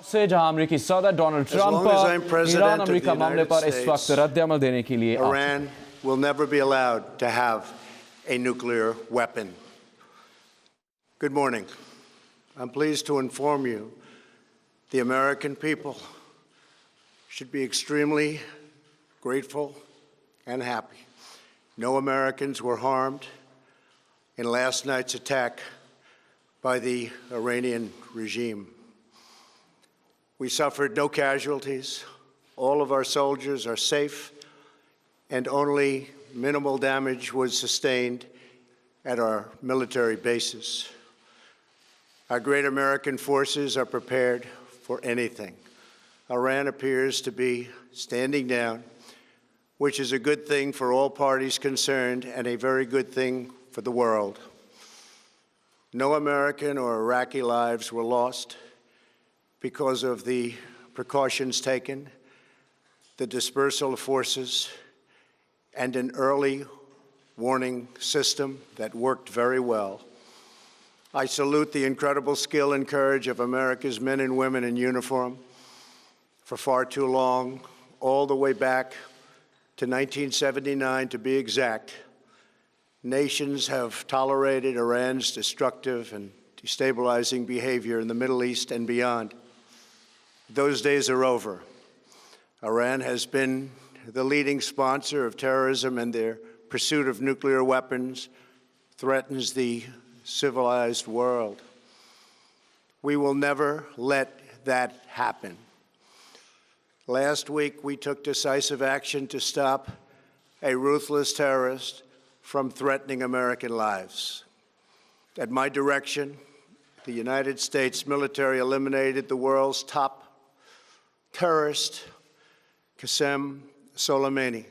से जहां अमेरिकी सदर डोनाल्ड ट्रंप ईरान अमेरिका मामले पर इस वक्त रद्द-ए-अमल देने के लिए Iran will never be allowed to have a nuclear weapon. Good morning. I'm pleased to inform you the American people should be extremely grateful and happy. No Americans were harmed in last night's attack by the Iranian regime. We suffered no casualties. All of our soldiers are safe, and only minimal damage was sustained at our military bases. Our great American forces are prepared for anything. Iran appears to be standing down, which is a good thing for all parties concerned and a very good thing for the world. No American or Iraqi lives were lost because of the precautions taken, the dispersal of forces, and an early warning system that worked very well. I salute the incredible skill and courage of America's men and women in uniform. For far too long, all the way back to 1979 to be exact, nations have tolerated Iran's destructive and destabilizing behavior in the Middle East and beyond. Those days are over. Iran has been the leading sponsor of terrorism, and their pursuit of nuclear weapons threatens the civilized world. We will never let that happen. Last week, we took decisive action to stop a ruthless terrorist from threatening American lives. At my direction, the United States military eliminated the world's top terrorist, Qasem Soleimani.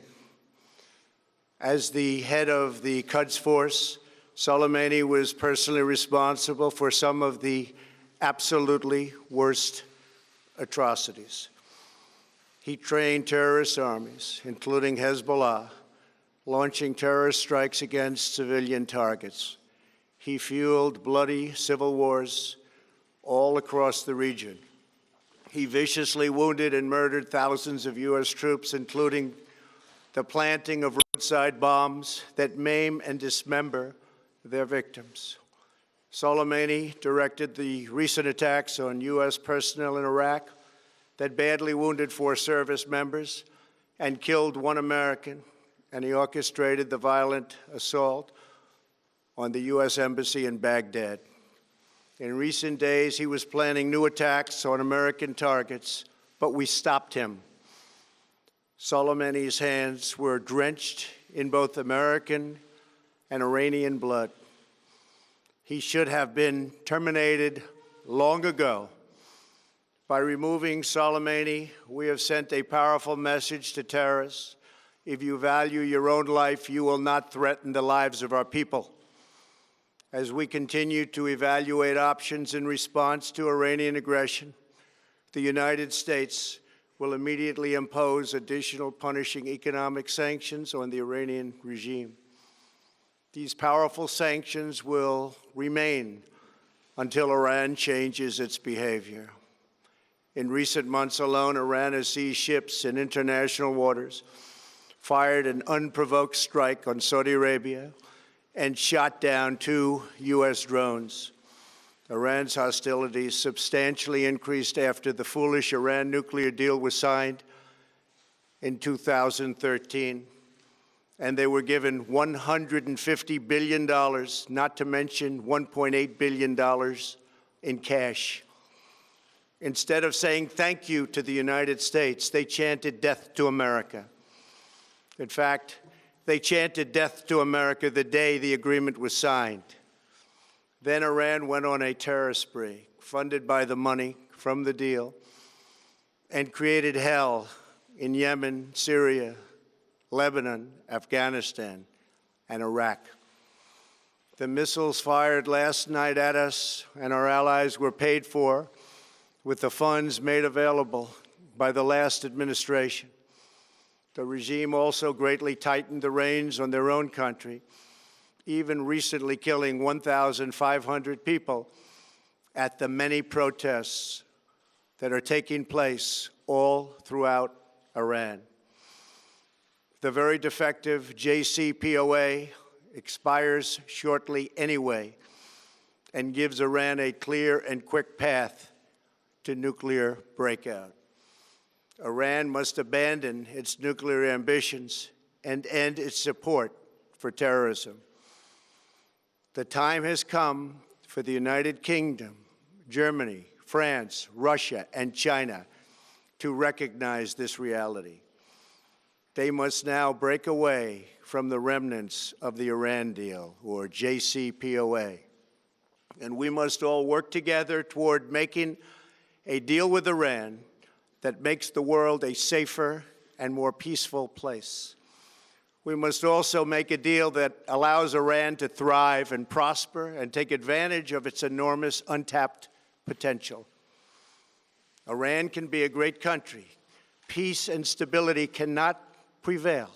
As the head of the Quds Force, Soleimani was personally responsible for some of the absolutely worst atrocities. He trained terrorist armies, including Hezbollah, launching terrorist strikes against civilian targets. He fueled bloody civil wars all across the region. He viciously wounded and murdered thousands of U.S. troops, including the planting of roadside bombs that maim and dismember their victims. Soleimani directed the recent attacks on U.S. personnel in Iraq that badly wounded 4 service members and killed 1 American, and he orchestrated the violent assault on the U.S. Embassy in Baghdad. In recent days, he was planning new attacks on American targets, but we stopped him. Soleimani's hands were drenched in both American and Iranian blood. He should have been terminated long ago. By removing Soleimani, we have sent a powerful message to terrorists. If you value your own life, you will not threaten the lives of our people. As we continue to evaluate options in response to Iranian aggression, the United States will immediately impose additional punishing economic sanctions on the Iranian regime. These powerful sanctions will remain until Iran changes its behavior. In recent months alone, Iran has seized ships in international waters, fired an unprovoked strike on Saudi Arabia, and shot down 2 U.S. drones. Iran's hostilities substantially increased after the foolish Iran nuclear deal was signed in 2013, and they were given $150 billion, not to mention $1.8 billion in cash. Instead of saying thank you to the United States, they chanted death to America. In fact, they chanted death to America the day the agreement was signed. Then Iran went on a terror spree, funded by the money from the deal, and created hell in Yemen, Syria, Lebanon, Afghanistan, and Iraq. The missiles fired last night at us and our allies were paid for with the funds made available by the last administration. The regime also greatly tightened the reins on their own country, even recently killing 1,500 people at the many protests that are taking place all throughout Iran. The very defective JCPOA expires shortly anyway and gives Iran a clear and quick path to nuclear breakout. Iran must abandon its nuclear ambitions and end its support for terrorism. The time has come for the United Kingdom, Germany, France, Russia, and China to recognize this reality. They must now break away from the remnants of the Iran deal, or JCPOA. And we must all work together toward making a deal with Iran that makes the world a safer and more peaceful place. We must also make a deal that allows Iran to thrive and prosper and take advantage of its enormous untapped potential. Iran can be a great country. Peace and stability cannot prevail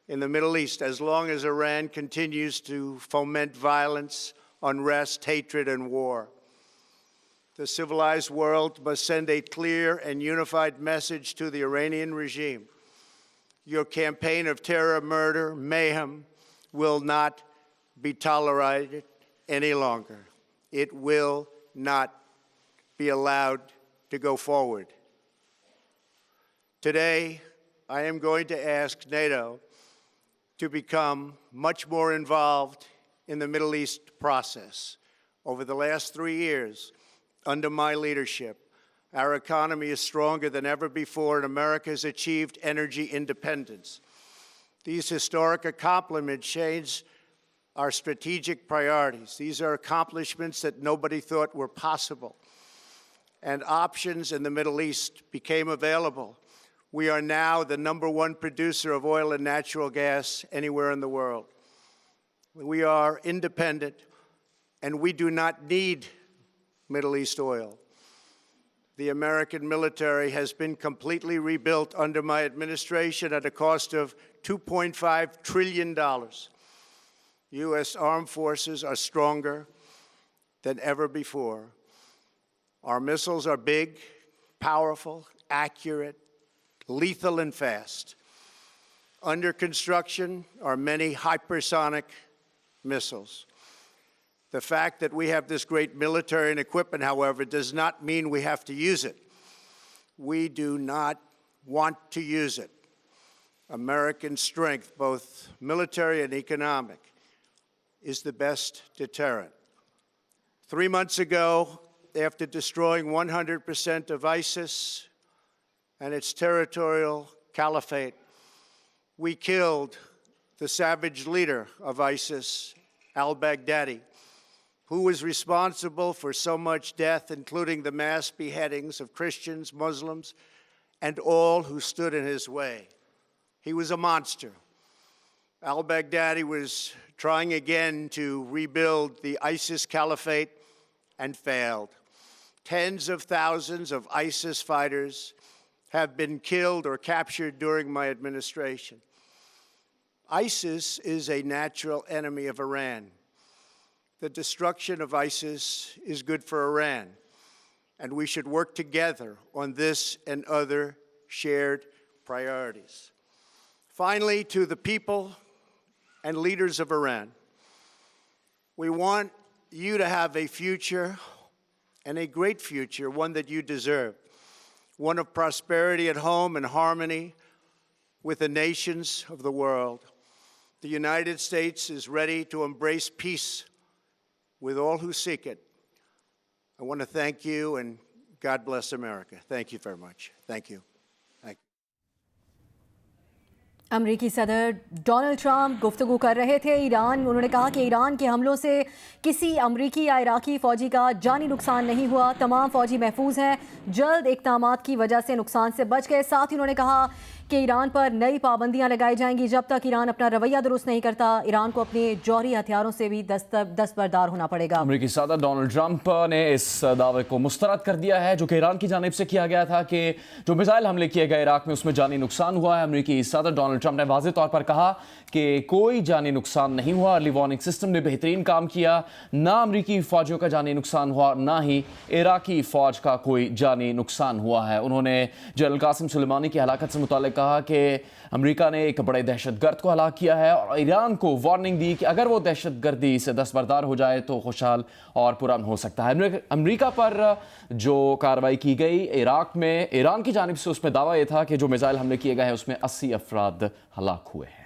in the Middle East as long as Iran continues to foment violence, unrest, hatred, and war. The civilized world must send a clear and unified message to the Iranian regime. Your campaign of terror, murder, mayhem will not be tolerated any longer. It will not be allowed to go forward. Today, I am going to ask NATO to become much more involved in the Middle East process. Over the last 3 years, under my leadership, our economy is stronger than ever before, and America has achieved energy independence. These historic accomplishments change our strategic priorities. These are accomplishments that nobody thought were possible. And options in the Middle East became available. We are now the #1 producer of oil and natural gas anywhere in the world. We are independent, and we do not need Middle East oil. The American military has been completely rebuilt under my administration at a cost of $2.5 trillion. U.S. armed forces are stronger than ever before. Our missiles are big, powerful, accurate, lethal, and fast. Under construction are many hypersonic missiles. The fact that we have this great military and equipment, however, does not mean we have to use it. We do not want to use it. American strength, both military and economic, is the best deterrent. 3 months ago, after destroying 100% of ISIS and its territorial caliphate, we killed the savage leader of ISIS, al-Baghdadi, who was responsible for so much death, including the mass beheadings of Christians, Muslims, and all who stood in his way. He was a monster. Al-Baghdadi was trying again to rebuild the ISIS caliphate and failed. Tens of thousands of ISIS fighters have been killed or captured during my administration. ISIS is a natural enemy of Iran. The destruction of ISIS is good for Iran, and we should work together on this and other shared priorities. Finally, to the people and leaders of Iran, we want you to have a future, and a great future, one that you deserve, one of prosperity at home and harmony with the nations of the world. The United States is ready to embrace peace with all who seek it. I want to thank you, and God bless America. Thank you very much. Thank you. अमरीकी सदर Donald Trump गुफ्तगू कर रहे थे उन्होंने कहा कि Iran के हमलों से किसी अमरीकी या इराकी फ़ौजी का जानी नुकसान नहीं हुआ, तमाम फ़ौजी महफूज हैं, जल्द इक़दामात की वजह से नुकसान से बच गए। साथ ही उन्होंने कहा कि ईरान पर नई पाबंदियां लगाई जाएंगी जब तक ईरान अपना रवैया दुरुस्त नहीं करता। ईरान को अपने जौहरी हथियारों से भी दस्तबरदार होना पड़ेगा। अमेरिकी सदर डोनाल्ड ट्रंप ने इस दावे को मुस्तरद कर दिया है जो कि ईरान की जानिब से किया गया था कि जो मिसाइल हमले किए गए इराक में उसमें जानी नुकसान हुआ है। अमेरिकी सदर डोनाल्ड ट्रंप ने वाज़ेह तौर पर कहा कि कोई जानी नुकसान नहीं हुआ। अर्ली वार्निंग सिस्टम ने बेहतरीन काम किया। ना अमेरिकी फौजियों का जानी नुकसान हुआ, ना ही इराकी फौज का कोई जानी नुकसान हुआ है। उन्होंने जनरल कासिम सुलेमानी की हलाकत से मुताल्लिक कहा कि अमेरिका ने एक बड़े दहशतगर्द को हलाक किया है और ईरान को वार्निंग दी कि अगर वो दहशतगर्दी से दस्तबरदार हो जाए तो खुशहाल और पुरअमन हो सकता है। अमेरिका पर जो कार्रवाई की गई इराक में ईरान की जानिब से, उसमें दावा यह था कि जो मिसाइल हमले किए गए हैं उसमें 80 अफराद हलाक हुए हैं।